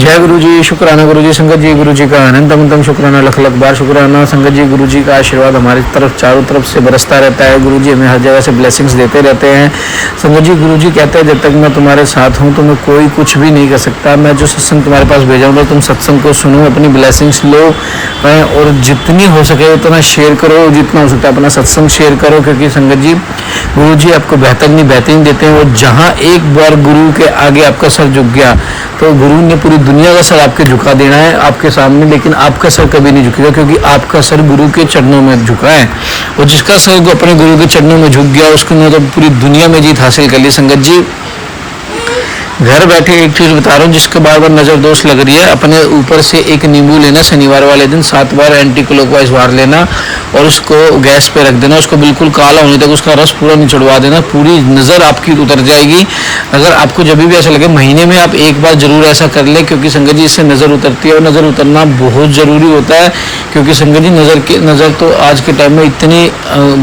जय गुरु जी, शुक्राना गुरु जी। संगत जी, गुरु जी का अनंतम शुक्राना, लख लख बार शुक्राना। संगत जी, गुरु जी का आशीर्वाद हमारी तरफ चारों तरफ से बरसता रहता है। गुरु जी हमें हर जगह से ब्लेसिंग्स देते रहते हैं। संगत जी, गुरु जी कहते हैं जब तक मैं तुम्हारे साथ हूँ तो मैं कोई कुछ भी नहीं कर सकता। मैं जो सत्संग तुम्हारे पास भेजाऊंगा तुम सत्संग को सुनो, अपनी ब्लेसिंग्स लो और जितनी हो सके उतना शेयर करो, जितना हो सकता है अपना सत्संग शेयर करो। क्योंकि संगत जी, गुरु जी आपको बेहतरीन देते हैं। और जहाँ एक बार गुरु के आगे आपका सर झुक गया तो गुरु ने पूरी दुनिया का सर आपके झुका देना है आपके सामने, लेकिन आपका सर कभी नहीं झुकेगा क्योंकि आपका सर गुरु के चरणों में झुका है। और जिसका सर अपने गुरु के चरणों में झुक गया उसने तो पूरी दुनिया में जीत हासिल कर ली। संगत जी, घर बैठे एक चीज बता रहा हूँ जिसके बार बार नजर दोष लग रही है, अपने ऊपर से एक नींबू लेना, शनिवार वाले दिन 7 बार एंटी क्लॉकवाइज वार लेना और उसको गैस पे रख देना, उसको बिल्कुल काला होने तक उसका रस पूरा निचड़वा देना, पूरी नज़र आपकी उतर जाएगी। अगर आपको जब भी ऐसा लगे महीने में आप एक बार जरूर ऐसा कर ले, क्योंकि संगत जी इससे नज़र उतरती है और नज़र उतरना बहुत ज़रूरी होता है। क्योंकि संगत जी नज़र तो आज के टाइम में इतनी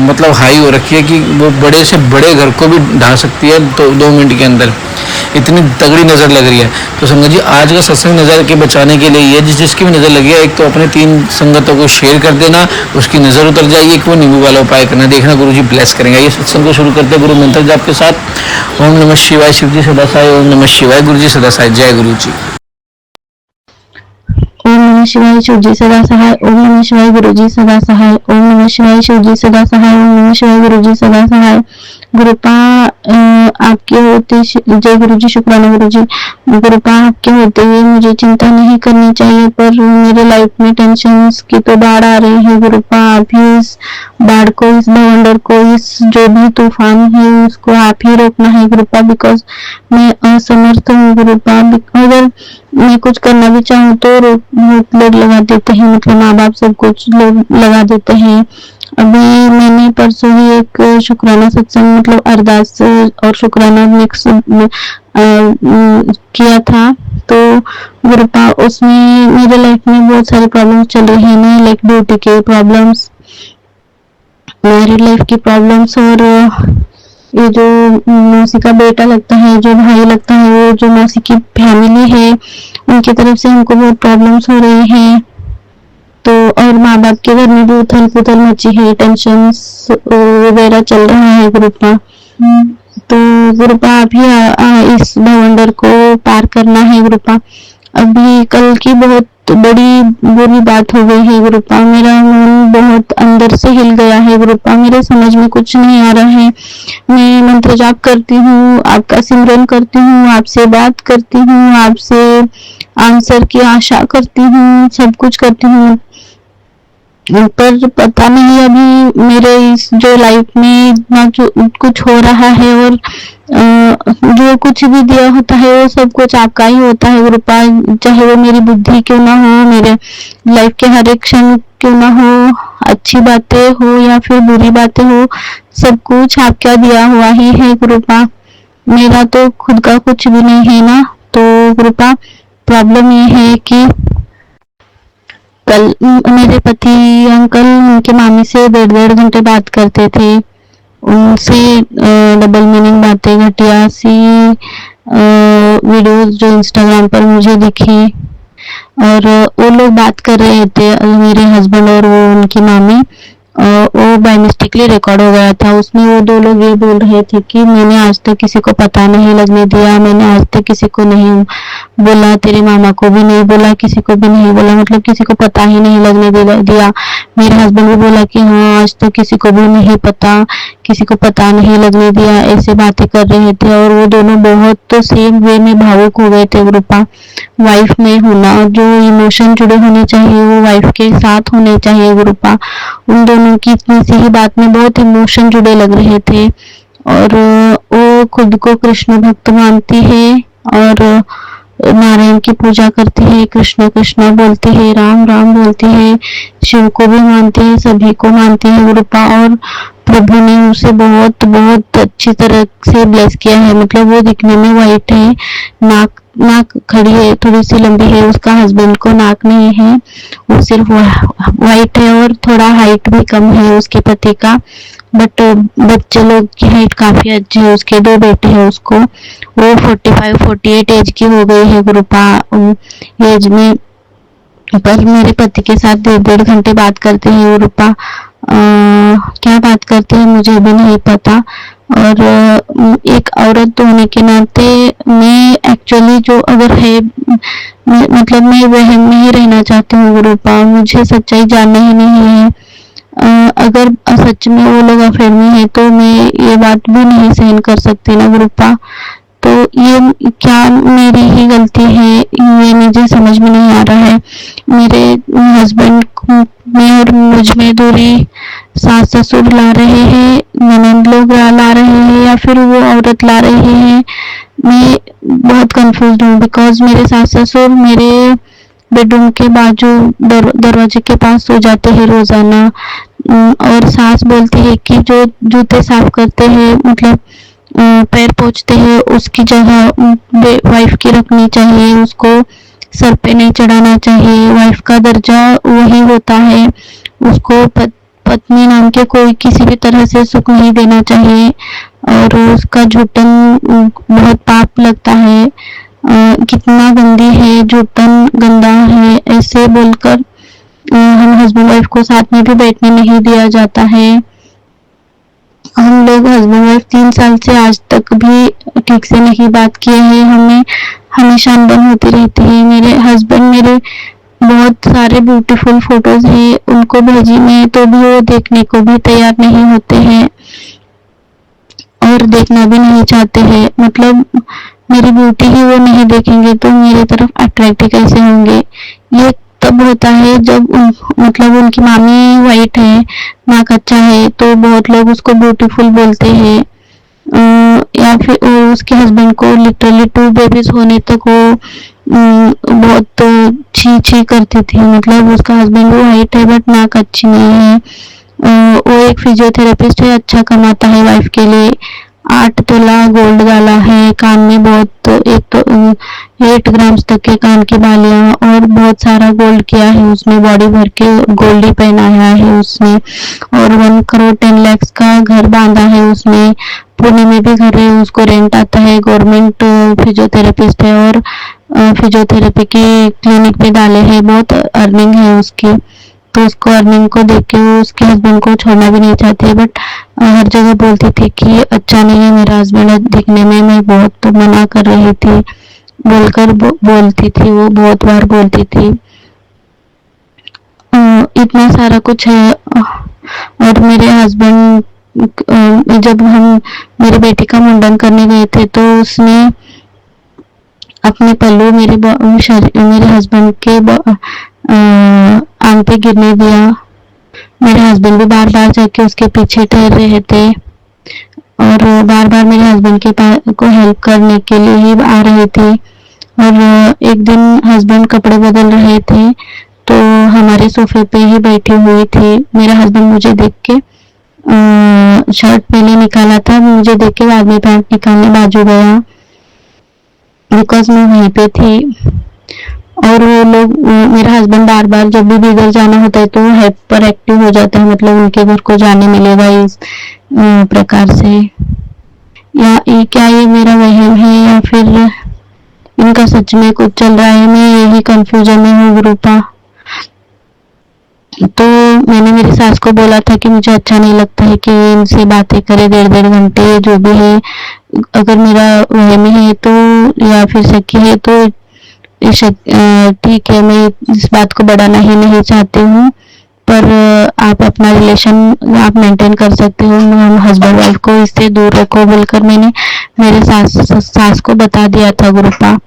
मतलब हाई हो रखी है कि वो बड़े से बड़े घर को भी ढा सकती है तो 2 मिनट के अंदर, इतनी तगड़ी नज़र लग रही है। तो संगत जी, आज का सत्संग नज़र के बचाने के लिए ये जिसकी भी नज़र लगी है, एक तो अपने 3 संगतों को शेयर कर देना, उसकी नज़र उतर जाएगी, एक वो नींबू वाला उपाय करना, देखना गुरु जी ब्लेस करेंगे। ये सत्संग को शुरू करते हैं गुरु मंत्र जाप के साथ। ओम नमः शिवाय, शिव जी सदा सहाय। ओम नमः शिवाय, गुरु जी सदा सहाय। जय गुरु जी। ओम नमः शिवाय, शिव जी सदा सहाय। ओम नमः शिवाय, गुरु जी सदा सहाय। ओम नमः शिवाय, शिव जी सदा सहाय। ओम नमः शिवाय, गुरु जी सदा सहाय। गुरुपा आपके होते, जय गुरु जी, शुक्राना गुरु जी। गुरुपा आपके होते हुए मुझे चिंता नहीं करनी चाहिए, पर मेरे लाइफ में टेंशन्स की तो बाढ़ आ रही है। गुरुपा आप ही इस बाढ़ को, इस बवंडर को, इस जो भी तूफान है उसको आप ही रोकना है गुरुपा, बिकॉज मैं असमर्थ हूँ गुरुपा। अगर मैं कुछ करना भी चाहूँ तो लोग लगा देते हैं, मतलब माँ बाप सब कुछ लोग लगा देते हैं। अभी मैंने परसों ही एक शुक्राना सत्संग मतलब अरदास और शुक्राना मिक्स किया था, तो गुरुपा उसमें मेरे लाइफ में बहुत सारी प्रॉब्लम्स चल रही हैं ना, लाइक ड्यूटी के प्रॉब्लम्स, मैरिड लाइफ की प्रॉब्लम्स, और ये जो मौसी का बेटा लगता है, जो भाई लगता है, वो जो मौसी की फैमिली है उनकी तरफ से हमको बहुत प्रॉब्लम्स हो रही हैं। तो और माँ बाप के घर में भी उथल पुथल मची है, टेंशन्स वगैरह चल रहा है गुरुपा। तो गुरुपा आप ही इस बवंडर को पार करना है गुरुपा। अभी कल की बहुत बड़ी बुरी बात हो गई है गुरुपा, मेरा मन बहुत अंदर से हिल गया है गुरुपा, मेरे समझ में कुछ नहीं आ रहा है। मैं मंत्र जाप करती हूँ, आपका सिमरन करती हूँ, आपसे बात करती हूँ, आपसे आंसर की आशा करती हूँ, सब कुछ करती हूँ, पर पता नहीं अभी मेरे इस जो लाइफ में इतना जो कुछ हो रहा है, और जो कुछ भी दिया होता है वो सब कुछ आपका ही होता है गुरुपा। चाहे वो मेरी बुद्धि क्यों ना हो, मेरे लाइफ के हर एक क्षण क्यों ना हो, अच्छी बातें हो या फिर बुरी बातें हो, सब कुछ आपका दिया हुआ ही है गुरुपा। मेरा तो खुद का कुछ भी नहीं है ना। तो गुरुपा प्रॉब्लम ये है कि कल मेरे पति अंकल उनके मामी से 1.5 घंटे बात करते थे, उनसे डबल मीनिंग बातें, घटिया सी वीडियोस जो इंस्टाग्राम पर मुझे दिखी, और वो लोग बात कर रहे थे मेरे हस्बैंड और वो उनकी मामी, वो बाय मिस्टेकली रिकॉर्ड हो गया था। उसमें वो 2 लोग ये बोल रहे थे कि मैंने आज तक किसी को पता नहीं लगने दिया, मैंने आज तक किसी को नहीं बोला, तेरे मामा को भी नहीं बोला, किसी को भी नहीं बोला, मतलब किसी को पता ही नहीं लगने दिया। मेरे हस्बैंड भी बोला कि हाँ आज तक किसी को भी नहीं पता, किसी को पता नहीं लगने दिया, ऐसे बातें कर रहे थे। और वो दोनों बहुत तो सेम वे में भावुक हो गए थे गुरुपा। वाइफ में होना, जो इमोशन जुड़े होने चाहिए वो वाइफ के साथ होने चाहिए गुरुपा। उन दोनों की इतनी सी ही बात में बहुत इमोशन जुड़े लग रहे थे, और वो खुद को कृष्ण भक्त मानती है और नारायण की पूजा करती है, कृष्ण कृष्ण बोलती है, राम राम बोलती है, शिव को भी मानती है, सभी को मानती है गुरुपा। और प्रभु ने उसे बहुत बहुत अच्छी तरह से ब्लेस किया है, मतलब वो दिखने में वाइट है, नाक नाक खड़ी है, थोड़ी सी लंबी है। उसका हस्बैंड को नाक नहीं है, वो सिर्फ वाइट है और थोड़ा हाइट भी कम है उसके पति का। बट बच्चे लोग की हाइट काफी अच्छी है। उसके 2 बेटे हैं उसको। वो 45-48 एज की हो गई है गुरुपा एज में। पर मेरे पति के साथ 1.5 घंटे बात करते हैं गुरुपा। क्या बात करते हैं मुझे भी नहीं पता। और एक औरत होने के नाते मैं एक्चुअली जो अगर है, मतलब मैं वहम में ही रहना चाहती हूँ गुरुपा। मुझे सच्चाई जानना ही नहीं है। अगर सच में वो लोग अफेयर में है तो मैं ये बात भी नहीं सहन कर सकती ना गुरुपा। तो ये क्या मेरी ही गलती है, ये मुझे समझ में नहीं आ रहा है। मेरे हस्बैंड में और मुझ में दूरी सास ससुर ला रहे हैं, ननद लोग ला रहे हैं, या फिर वो औरत ला रही है। मैं बहुत कंफ्यूज हूँ बिकॉज मेरे सास ससुर मेरे बेडरूम के बाजू दरवाजे के पास सो जाते हैं रोजाना। और सास बोलती है कि जो जूते साफ करते हैं, मतलब पैर पोंछते हैं, उसकी जगह वाइफ की रखनी चाहिए। उसको सर पे नहीं चढ़ाना चाहिए। वाइफ का दर्जा वही होता है। उसको पत्नी नाम के कोई किसी भी तरह से सुख नहीं देना चाहिए। और उसका झूठन बहुत पाप लगता है। कितना गंदी है, झूठन गंदा है, ऐसे बोलकर हम हस्बैंड वाइफ को साथ में भी बैठने नहीं दिया जाता है। हम लोग हस्बैंड वाइफ 3 साल से आज तक भी ठीक से नहीं बात किए हैं। हमें हमेशा अनबन होती रहती है। मेरे हस्बैंड मेरे बहुत सारे ब्यूटीफुल फोटोज हैं, उनको भेजी मैं तो भी वो देखने को भी तैयार नहीं होते हैं और देखना भी नहीं चाहते हैं। मतलब मेरी ब्यूटी ही वो नहीं देखेंगे तो मेरी तरफ अट्रैक्ट कैसे होंगे। ये तब होता है जब मतलब उनकी मामी वाइट है, नाक अच्छा है, तो बहुत लोग उसको ब्यूटीफुल बोलते हैं। या फिर उसके हस्बैंड को लिटरली 2 बेबीज होने तक वो बहुत छी छी करती थी। मतलब उसका हस्बैंड भी वाइट है बट नाक अच्छी नहीं है। वो एक फिजियोथेरेपिस्ट है, अच्छा कमाता है वाइफ के लिए। 8 तोला गोल्ड डाला है, कान में बहुत 8 ग्राम्स तक के कान की बालियां और बहुत सारा गोल्ड किया है उसने। बॉडी भर के गोल्ड ही पहनाया है उसने। और 1 करोड़ 10 लाख का घर बांधा है उसने। पुणे में भी घर है, उसको रेंट आता है। गवर्नमेंट फिजियोथेरेपिस्ट है और फिजियोथेरेपी की क्लिनिक पे डाले है। बहुत अर्निंग है उसकी। तो उसको अर्निंग को देख के वो उसके हस्बैंड को छोड़ना भी नहीं चाहती। बट हर जगह बोलती थी कि अच्छा नहीं है मेरा हस्बैंड दिखने में। मैं बहुत तो मना कर रही थी, बोलकर बोलती थी, वो बहुत बार बोलती थी। इतना सारा कुछ है। और मेरे हस्बैंड जब हम मेरे बेटे का मुंडन करने गए थे तो उसने अपने पल्लू मेरे हस्बैंड के आंग पे गिरने दिया। मेरे हस्बैंड भी बार बार जाके उसके पीछे ठहर रहे थे और बार बार मेरे हस्बैंड के पास को हेल्प करने के लिए ही आ रहे थे। और एक दिन हस्बैंड कपड़े बदल रहे थे तो हमारे सोफे पे ही बैठी हुई थी। मेरा हस्बैंड मुझे देख के शर्ट पहले निकाला था, मुझे देख के बाद में पैंट निकालने बाजू गया बिकॉज मैं वहीं पे थी। और वो लोग मेरा हस्बैंड बार बार जब भी इधर जाना होता है तो वो हाइपर एक्टिव हो जाता है। मतलब उनके घर को जाने मिलेगा इस प्रकार से। या क्या ये मेरा वहम है या फिर इनका सच में कुछ चल रहा है। मैं यही कंफ्यूजन में हूँ रूपा। तो मैंने मेरी सास को बोला था कि मुझे अच्छा नहीं लगता है कि इनसे बातें करे 1.5 घंटे जो भी है। अगर मेरा वहम है तो या फिर शक है तो ठीक है, मैं इस बात को बढ़ाना ही नहीं चाहती हूँ। पर आप अपना रिलेशन आप मेंटेन कर सकते हो। हस्बैंड वाइफ को इससे दूर रखो बोलकर मैंने मेरे सास को बता दिया था गुरुपा।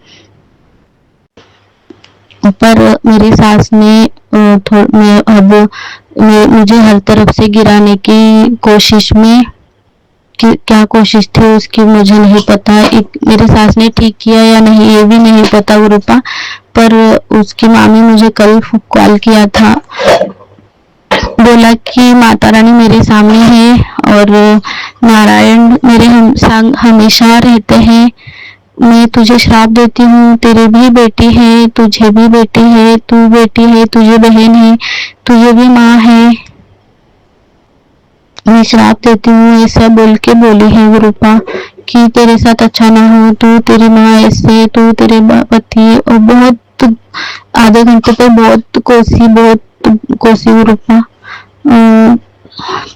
पर मेरी सास ने अब मुझे हर तरफ से गिराने की कोशिश में क्या कोशिश थी उसकी मुझे नहीं पता। मेरी सास ने ठीक किया या नहीं ये भी नहीं पता गुरुपा। पर उसकी मामी मुझे कल कॉल किया था, बोला कि माता रानी मेरे सामने है और नारायण मेरे संग हमेशा रहते हैं। मैं तुझे श्राप देती हूँ, तेरी भी बेटी है, तुझे भी बेटी है, तू बेटी है, तुझे बहन है, तुझे भी माँ है, मैं श्राप देती हूँ, ऐसा बोल के बोली है वो रूपा कि तेरे साथ अच्छा ना हो, तू तेरी माँ ऐसे, तू तेरे पति। और बहुत आधे घंटे तक बहुत कोसी वो रूपा।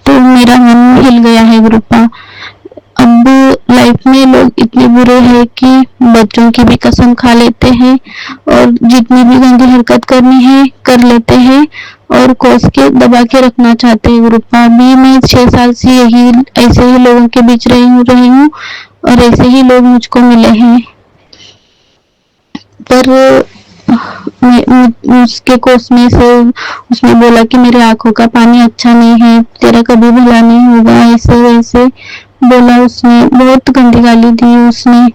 तो मेरा मन हिल गया है वो रूपा। अब लाइफ में लोग इतने बुरे हैं कि बच्चों की भी कसम खा लेते हैं और जितनी भी गंदी हरकत करनी है कर लेते हैं और कोस के दबा के रखना चाहते हैं ग्रुपा। अभी मैं 6 साल से यही ऐसे ही लोगों के बीच रही हूँ और ऐसे ही लोग मुझको मिले हैं। पर उसके कोस में से उसने बोला कि मेरे आंखों का पानी अच्छा नहीं है, तेरा कभी भला नहीं होगा, ऐसे वैसे बोला उसने। बहुत गंदी गाली दी उसने,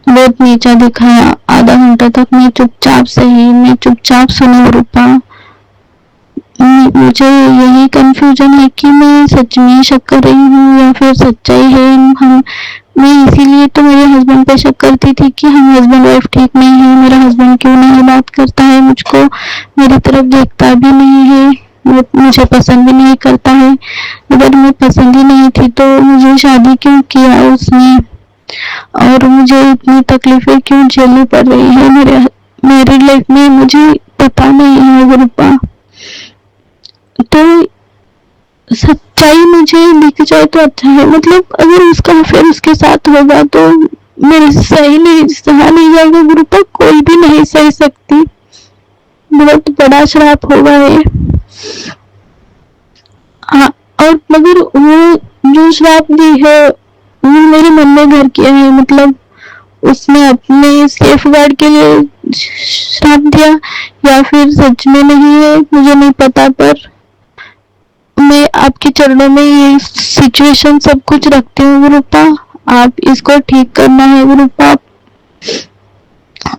बहुत नीचा दिखाया। आधा घंटा तक मैं चुपचाप सुनी रूपा। मुझे यही कंफ्यूजन है कि मैं सच में शक कर रही हूँ या फिर सच्चाई है। मैं इसीलिए तो मेरे हस्बैंड पे शक करती थी कि हम हस्बैंड वाइफ ठीक नहीं है। मेरा हस्बैंड क्यों नहीं बात करता है मुझको, मेरी तरफ देखता भी नहीं है, मुझे पसंद भी नहीं करता है। अगर मैं पसंद ही नहीं थी तो मुझे शादी क्यों किया उसने, और मुझे इतनी तकलीफें क्यों झेलनी पड़ रही है मेरे मैरिड लाइफ में, मुझे पता नहीं है गुरुपा। तो सच्चाई मुझे दिख जाए तो अच्छा है, मतलब अगर उसका अफेयर उसके साथ होगा तो मेरे सहा नहीं जाएगा गुरुपा, कोई भी नहीं सह सकती। बहुत बड़ा श्राप होगा ये। हाँ, और मगर वो जो श्राप दी है वो मेरे मन में घर किया है, मतलब उसने अपने सेफ गार्ड के लिए श्राप दिया या फिर सच में नहीं है मुझे नहीं पता। पर मैं आपके चरणों में ये सिचुएशन सब कुछ रखती हूँ गुरुपा, आप इसको ठीक करना है गुरुपा,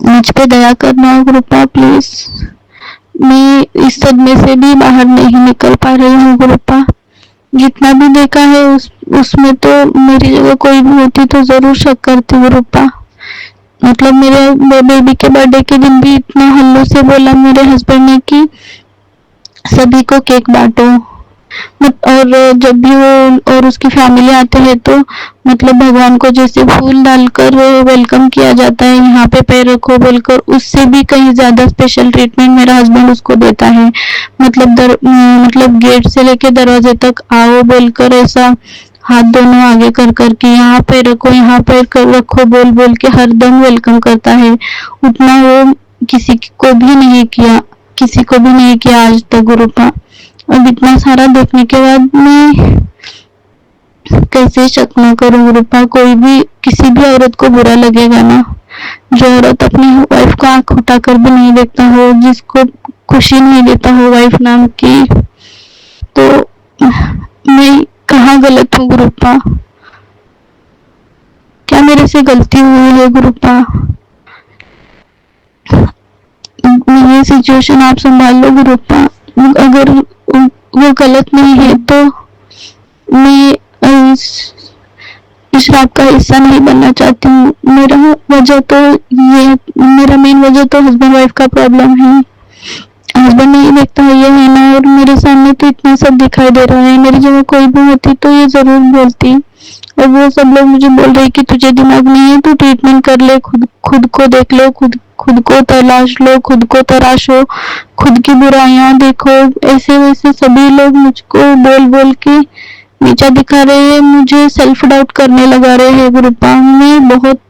मुझ पे दया करना है गुरुपा प्लीज। मैं इस सदमे से भी बाहर नहीं निकल पा रही हूँ गुरुपा। जितना भी देखा है उसमें तो मेरी जगह कोई भी होती तो जरूर शक करती गुरुपा। मतलब मेरे बेबी के बर्थडे के दिन भी इतना हल्लों से बोला मेरे हस्बैंड ने कि सभी को केक बांटो, और जब भी वो और उसकी फैमिली आते हैं तो मतलब भगवान को जैसे फूल डालकर वेलकम किया जाता है, यहाँ पे पैर रखो बोलकर, उससे भी कहीं ज्यादा स्पेशल ट्रीटमेंट मेरा हस्बैंड उसको देता है। मतलब गेट से लेके दरवाजे तक आओ बोलकर ऐसा हाथ दोनों आगे कर करके यहाँ पे रखो, यहाँ पे रखो बोल बोल के हर दम वेलकम करता है। उतना वो किसी को भी नहीं किया आज तक गुरुपा। अब इतना सारा देखने के बाद मैं कैसे शक न करूं गुरुपा। कोई भी किसी भी औरत को बुरा लगेगा ना, जो औरत अपनी वाइफ को आंख उठाकर भी नहीं देखता हो, जिसको खुशी नहीं देता हो वाइफ नाम की, तो मैं कहाँ गलत हूँ गुरुपा, क्या मेरे से गलती हुई है गुरुपा। ये सिचुएशन आप संभाल लो गुरुपा, अगर वो गलत नहीं है तो मैं इस श्राप का हिस्सा नहीं बनना चाहती हूँ। मेरा मेन वजह तो हस्बैंड वाइफ का प्रॉब्लम है, हस्बैंड नहीं देखता है ये है ना, और मेरे सामने तो इतना सब दिखाई दे रहा है। मेरी जगह कोई भी होती तो ये जरूर बोलती, और वो सब लोग मुझे बोल रहे कि तुझे दिमाग नहीं है, तू ट्रीटमेंट कर ले, खुद को देख लो, खुद को तलाश लो, खुद को तराशो, खुद की बुराइयां देखो, ऐसे वैसे सभी लोग मुझको बोल बोल के नीचा दिखा रहे हैं, मुझे सेल्फ डाउट करने लगा रहे हैं गुरुपा। मैं बहुत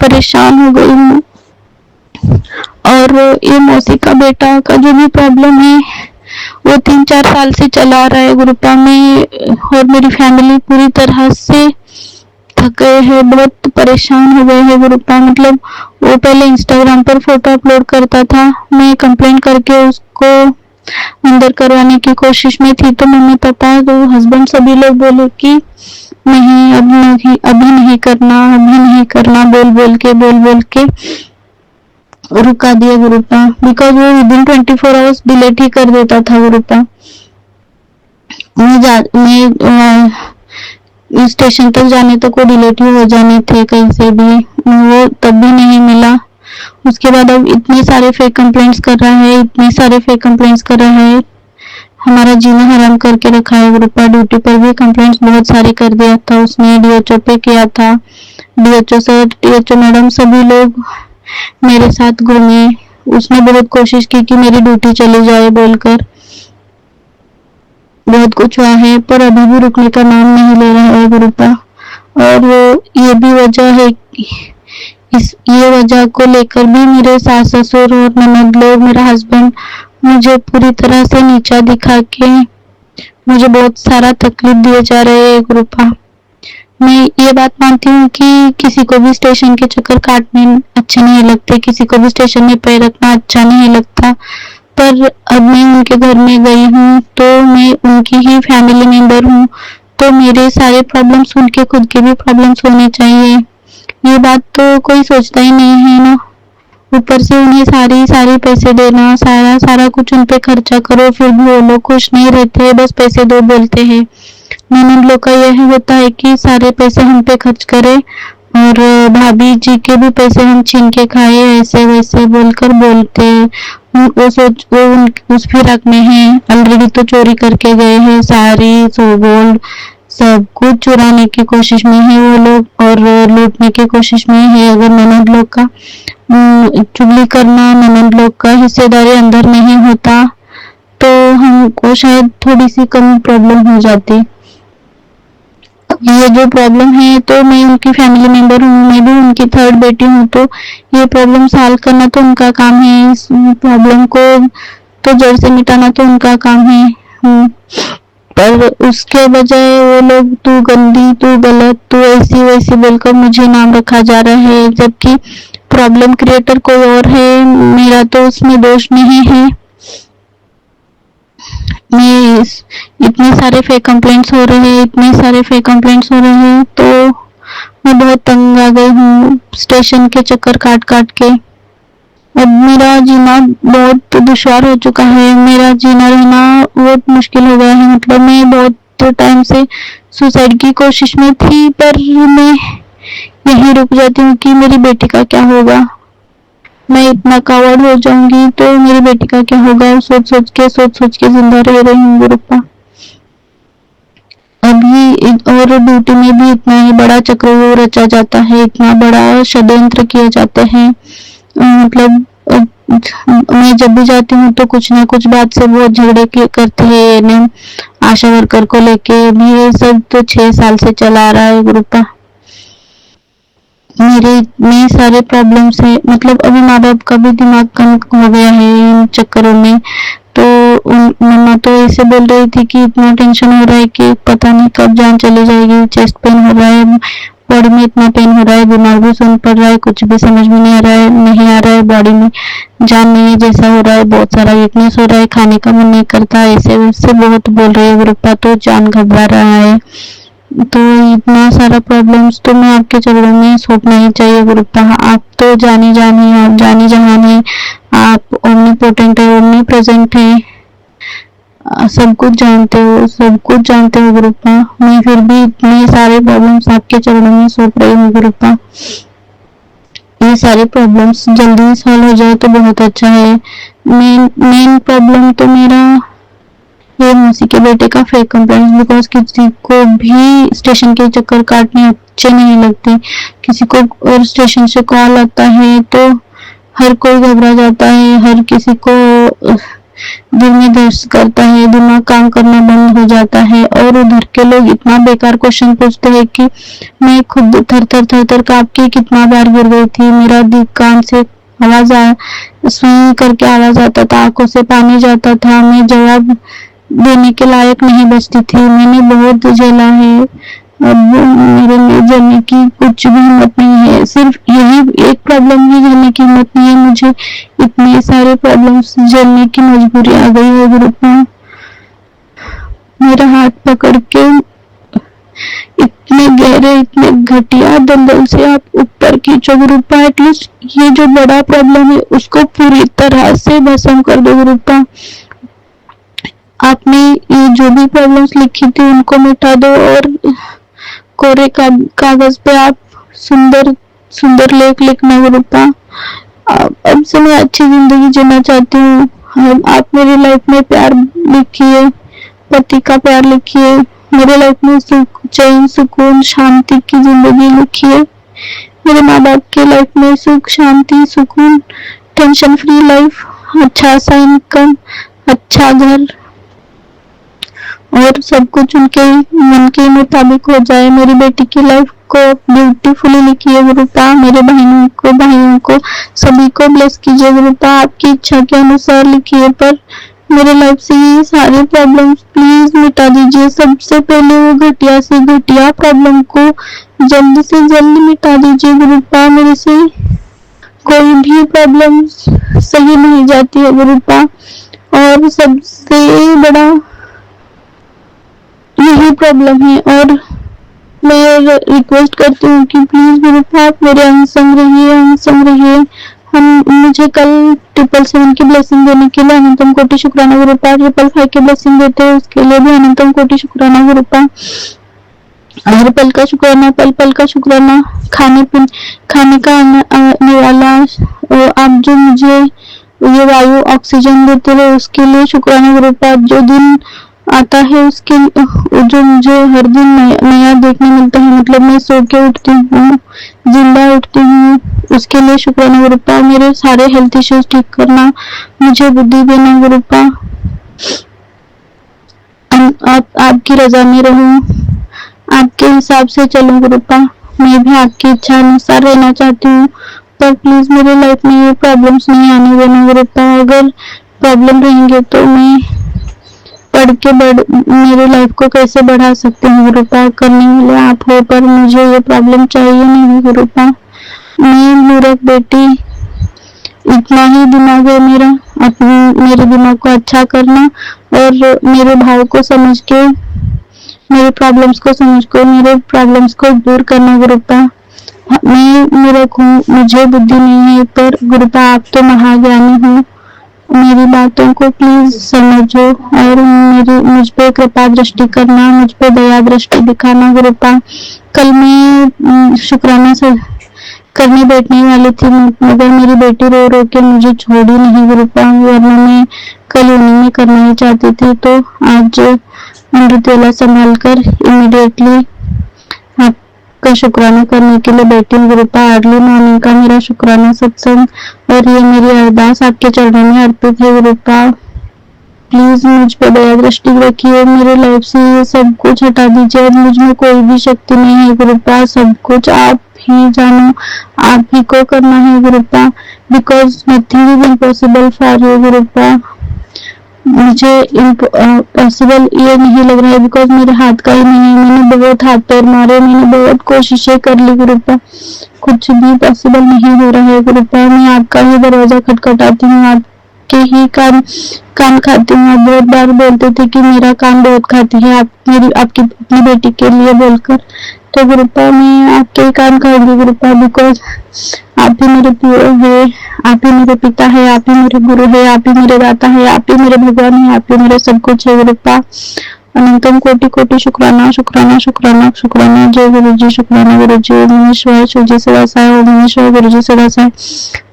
परेशान हो गई हूँ। और ये मौसी का बेटा का जो भी प्रॉब्लम है वो 3-4 साल से चला रहा है गुरुपा में, और मेरी फैमिली पूरी तरह से थक गए हैं, बहुत परेशान हो गए हैं गुरुपा। मतलब वो पहले इंस्टाग्राम पर फोटो अपलोड करता था, मैं कंप्लेंट करके उसको अंदर करवाने की कोशिश में थी, तो मम्मी पापा तो हस्बैंड सभी लोग बोले कि नहीं अभी नहीं करना बोल बोल के रुका दिया गुरुपा, बिकॉज वो विदिन 24 आवर्स डिलीट ही कर देता था गुरुपा। मैं स्टेशन तक जाने तक वो रिलेटिव हो जाने थे कहीं से भी, वो तब भी नहीं मिला। उसके बाद अब इतने सारे फेक कंप्लेंट्स कर रहा है, इतने सारे फेक कंप्लेंट्स कर रहा है, हमारा जीना हराम करके रखा है। ग्रुपा ड्यूटी पर भी कंप्लेंट्स बहुत सारे कर दिया था उसने, डीएचओ पे किया था। डीएचओ सर, डीएचओ मैडम, सभी लोग मेरे साथ घूमे। उसने बहुत कोशिश की कि मेरी ड्यूटी चली जाए बोलकर, बहुत कुछ हुआ है, पर अभी भी रुकने का नाम नहीं ले रहा है ग्रुपा। और ये भी वजह है, ये वजह को लेकर भी मेरे सास ससुर और ननद लोग, मेरा हस्बैंड मुझे पूरी तरह से नीचा दिखा के मुझे बहुत सारा तकलीफ दिए जा रहे हैं ग्रुपा। मैं ये बात मानती हूँ कि किसी को भी स्टेशन के चक्कर काटने अच्छे नहीं लगते, किसी को भी स्टेशन में पैर रखना अच्छा नहीं लगता, पर अब मैं उनके घर में गई हूँ तो मैं उनकी ही फैमिली मेंबर हूँ, तो मेरे सारे प्रॉब्लम्स उनके खुद के भी प्रॉब्लम्स होने चाहिए। ये बात तो कोई सोचता ही नहीं है ना। ऊपर से उन्हें सारी पैसे देना, सारा कुछ उन पे खर्चा करो, फिर भी वो लोग खुश नहीं रहते, बस पैसे दो बोलते हैं। ननद लोग का यह होता है कि सारे पैसे हम पे खर्च करें और भाभी जी के भी पैसे हम छीन के खाए, ऐसे वैसे बोलकर बोलते हैं। वो उस फिराक में है, ऑलरेडी तो चोरी करके गए हैं, साड़ी गोल्ड सब कुछ चुराने की कोशिश में है वो लोग, और लूटने की कोशिश में है। अगर ननद लोग का चुगली करना, ननद लोग का हिस्सेदारी अंदर नहीं होता तो हमको शायद थोड़ी सी कम प्रॉब्लम हो जाती। ये जो प्रॉब्लम है, तो मैं उनकी फैमिली मेंबर हूँ, मैं भी उनकी थर्ड बेटी हूँ, तो ये प्रॉब्लम सॉल्व करना तो उनका काम है, इस प्रॉब्लम को तो जड़ से मिटाना तो उनका काम है। पर उसके बजाय वो लोग तू गंदी, तू गलत, तू ऐसी वैसी बोलकर मुझे नाम रखा जा रहा है, जबकि प्रॉब्लम क्रिएटर कोई और है, मेरा तो उसमें दोष नहीं है। मैं इतने सारे फेक कंप्लेंट्स हो रहे हैं, इतने सारे फेक कंप्लेंट्स हो रहे हैं, तो मैं बहुत तंग आ गई हूँ स्टेशन के चक्कर काट काट के। अब मेरा जीना बहुत दुश्वार हो चुका है, मेरा जीना रहना बहुत मुश्किल हो गया है। मतलब मैं बहुत टाइम से सुसाइड की कोशिश में थी, पर मैं यही रुक जाती हूँ कि मेरी बेटी का क्या होगा, मैं इतना कावड़ हो जाऊंगी तो मेरी बेटी का क्या होगा, सोच सोच के जिंदा रह रही हूँ ग्रुपा। अभी और ड्यूटी में भी इतना ही बड़ा चक्रव्यूह रचा जाता है, इतना बड़ा षड्यंत्र किए जाते हैं। मतलब मैं जब भी जाती हूँ तो कुछ ना कुछ बात से बहुत झगड़े करते हैं। आशा वर्कर को लेके भी ये सब तो 6 साल से चला रहा है ग्रुपा। मेरे इतने सारे प्रॉब्लम्स है, मतलब अभी माँ बाप का भी दिमाग कम हो गया है इन चक्करों में। तो मम्मा तो ऐसे बोल रही थी कि इतना टेंशन हो रहा है कि पता नहीं कब जान चली जाएगी, चेस्ट पेन हो रहा है, बॉडी में इतना पेन हो रहा है, दिमाग भी सुन पड़ रहा है, कुछ भी समझ में नहीं आ रहा है, बॉडी में जान नहीं है जैसा हो रहा है, बहुत सारा वीकनेस हो रहा है, खाने का मन नहीं करता, ऐसे वैसे बहुत बोल रही है ग्रुपा, तो जान घबरा रहा है। तो इतना सारा प्रॉब्लम्स तो मैं आपके चरणों में सौंपना ही चाहिए गुरुपा। आप तो जानी जहान है, आप ओमनीपोटेंट है, ओमनी प्रेजेंट है, सब कुछ जानते हो गुरुपा। मैं फिर भी इतने सारे प्रॉब्लम्स आपके चरणों में सौंप रही हूँ गुरुपा। ये सारे प्रॉब्लम्स जल्दी सॉल्व हो जाए तो बहुत अच्छा है। मेन प्रॉब्लम तो मेरा ये मौसी के बेटे का फेक कंप्लेंट्स, बिकॉज किसी को भी स्टेशन के चक्कर काटने अच्छे नहीं लगते। किसी को और स्टेशन से कॉल आता है तो हर कोई घबरा जाता है, हर किसी को दिल में दर्द करता है, दिमाग काम करना बंद हो जाता है, और उधर के लोग इतना बेकार क्वेश्चन पूछते हैं कि मैं खुद थर कांप के कितना बार गिर गई थी। मेरा कान से आवाज सुई करके आवाज आता था, आंखों से पानी जाता था, मैं जवाब देने के लायक नहीं बचती थी। मैंने बहुत झेला है, अब मेरे लिए झेलने की कुछ भी हिम्मत नहीं है। सिर्फ यही एक प्रॉब्लम ही झेलने की हिम्मत नहीं है, मुझे इतने सारे प्रॉब्लम्स झेलने की मजबूरी आ गई है गुरुपा। मेरा हाथ पकड़ के इतने गहरे, इतने घटिया दलदल से आप ऊपर खींचो गुरुपा। एटलीस्ट ये जो बड़ा प्रॉब्लम है उसको पूरी तरह से भस्म कर दो गुरुपा। आपने ये जो भी प्रॉब्लम्स लिखी थी उनको मिटा दो और कोरे कागज पे आप सुंदर सुंदर लेख लिखना गुरुपा। अब से मैं अच्छी जिंदगी जीना चाहती हूँ। आप मेरी लाइफ में प्यार लिखिए, पति का प्यार लिखिए, मेरे लाइफ में सुख, चैन, सुकून, शांति की जिंदगी लिखिए। मेरे माँ बाप की लाइफ में सुख, शांति, सुकून, टेंशन फ्री लाइफ, अच्छा सा इनकम, अच्छा घर और सब कुछ उनके मन के मुताबिक हो जाए। मेरी बेटी की लाइफ को ब्यूटीफुली लिखिए गुरुपा। मेरे भाइयों को सभी को ब्लेस कीजिए गुरुपा। आपकी इच्छा के अनुसार लिखिए, पर मेरे लाइफ से ये सारे प्रॉब्लम्स प्लीज मिटा दीजिए। सबसे पहले वो घटिया से घटिया प्रॉब्लम को जल्द से जल्द मिटा दीजिए गुरुपा। मेरे से कोई भी प्रॉब्लम सही नहीं जाती है गुरुपा, और सबसे बड़ा यही प्रॉब्लम है। और मैं रिक्वेस्ट करती हूँ कि प्लीज गुरुपा आप मेरे अंग संग रहिए। मुझे कल 777 की ब्लेसिंग देने के लिए अनंतम कोटि शुक्राना गुरुपा। 555 की ब्लेसिंग देते हैं उसके लिए भी अनंतम कोटि शुक्राना गुरुपा। हर पल का शुक्राना, पल का शुक्राना। खाने का आने वाला आप जो मुझे ये वायु ऑक्सीजन देते रहे उसके लिए शुक्राना गुरुपा। जो दिन आता है उसके जो मुझे हर दिन नया देखने मिलता है, मतलब मैं सो के उठती हूँ, जिंदा उठती हूँ, उसके लिए शुक्राना गुरुपा। मेरे सारे हेल्थ इश्यूज ठीक करना, मुझे बुद्धि देना गुरुपा। आपकी रजा में रहूं, आपके हिसाब से चलूं गुरुपा। मैं भी आपकी इच्छा अनुसार रहना चाहती हूँ, पर प्लीज मेरे लाइफ में ये प्रॉब्लम्स नहीं आने देना गुरुपा। अगर प्रॉब्लम रहेंगे तो मैं मेरे लाइफ को कैसे बढ़ा सकते हैं गुरुपा। करने वाले आप हो, पर मुझे ये प्रॉब्लम चाहिए नहीं गुरुपा। मैं मूर्ख बेटी, इतना ही दिमाग है मेरा। मेरे दिमाग को अच्छा करना और मेरे भाव को समझ के, मेरे प्रॉब्लम्स को समझ कर मेरे प्रॉब्लम्स को दूर करना गुरुपा। मैं मूर्ख हूँ, मुझे बुद्धि नहीं है, पर गुरुपा आप तो महाज्ञानी हो। मेरी बातों को प्लीज समझो और मुझ पे कृपा दृष्टि करना, मुझ पे दया दृष्टि दिखाना गुरुपा। कल मैं शुक्राना से करने बैठने वाली थी, मगर मेरी बेटी रो रो के मुझे छोड़ी नहीं गुरुपा, वरना मैं कल उन्हीं में करना ही चाहती थी। तो आज अमृत वेला संभाल कर इमीडिएटली आपका शुक्राना करने के लिए बैठी हूँ गुरुपा। अर्ली मॉर्निंग का मेरा शुक्राना सत्संग और ये मेरी अरदास आपके चरणों में अर्पित है गुरुपा। प्लीज मुझ पे दया दृष्टि रखिए, मेरे लाइफ से ये सब कुछ हटा दीजिए। मुझ में कोई भी शक्ति नहीं है गुरुपा, सब कुछ आप ही जानो, आप ही को करना है Gurupa. Because nothing is impossible for you Gurupa. मुझे पॉसिबल ये नहीं लग रहा है, बिकॉज मेरे हाथ का ही नहीं है। मैंने बहुत हाथ पैर मारे, मैंने बहुत कोशिशें कर ली गुरुपा, कुछ भी पॉसिबल नहीं हो रहा है गुरुपा। मैं आपका ही दरवाजा खटखटाती हूँ, आपके ही कान खाती हूँ। आप बहुत बार बोलते थे कि मेरा कान बहुत खाती है, आपकी अपनी बेटी के लिए बोलकर। तो गुरुपा मैं आपके कान खाऊंगी गुरुपा, बिकॉज आप ही मेरे पिता है, आप ही मेरे पिता है, आप ही मेरे गुरु है, आप ही मेरे दाता है, आप ही मेरे भगवान है, आप ही मेरे सब कुछ है गुरुपा। अनंतम कोटि कोटि शुक्राना शुक्राना शुक्राना शुक्राना। जय गुरु जी, शुक्राना गुरु जी। ओम नमः शिवाय, शिव जी सदा साय। ओम नमः शिवाय, गुरु जी सदा साय।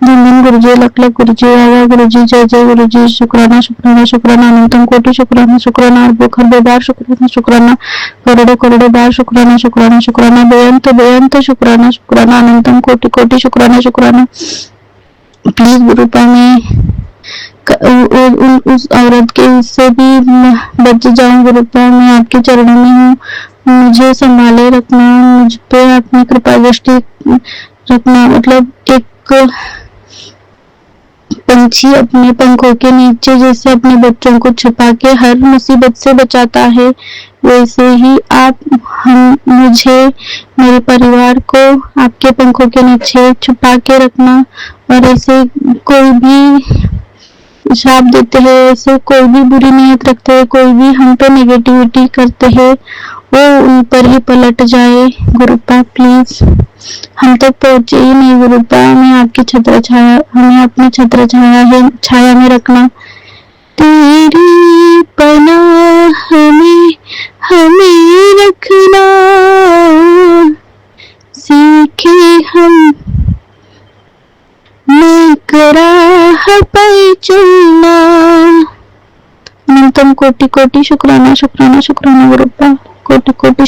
दिन दिन गुरु जी, लख लख गुरु जी, आवा गुरु जी, जय जय गुरु जी। शुक्राना शुक्राना शुक्राना, अनंतम कोटि शुक्राना शुक्राना। अरबों बार शुक्राना शुक्राना, करोड़ों बार शुक्राना शुक्राना शुक्राना। बेअंत शुक्राना शुक्राना, अनंतम कोटि कोटि शुक्राना शुक्राना। प्लीज गुरुपा मैं उस औरत के इससे भी बच जाऊं गुरुपा। मैं आपके चरणों में हूँ, मुझे संभाले रखना, मुझ पे अपनी कृपा दृष्टि रखना। मतलब एक पंछी अपने पंखों के नीचे जैसे अपने बच्चों को छुपा के हर मुसीबत से बचाता है, वैसे ही आप मुझे, मेरे परिवार को आपके पंखों के नीचे छुपा के रखना। और ऐसे कोई भी श्राप देते हैं, ऐसे कोई भी बुरी नीयत रखते हैं, कोई भी हम पे नेगेटिविटी करते हैं, वो उन पर ही पलट जाए गुरुपा। प्लीज हम तक पहुंचे ही नहीं गुरुपा। हमें आपकी छत्र छाया, हमें अपनी छत्र छाया में रखना। तेरी पनाह में हमें रखना, सीखे हम राह पर चलना। अनंतम कोटि कोटि शुक्राना शुक्राना शुक्राना गुरुप्पा, कोटि कोटि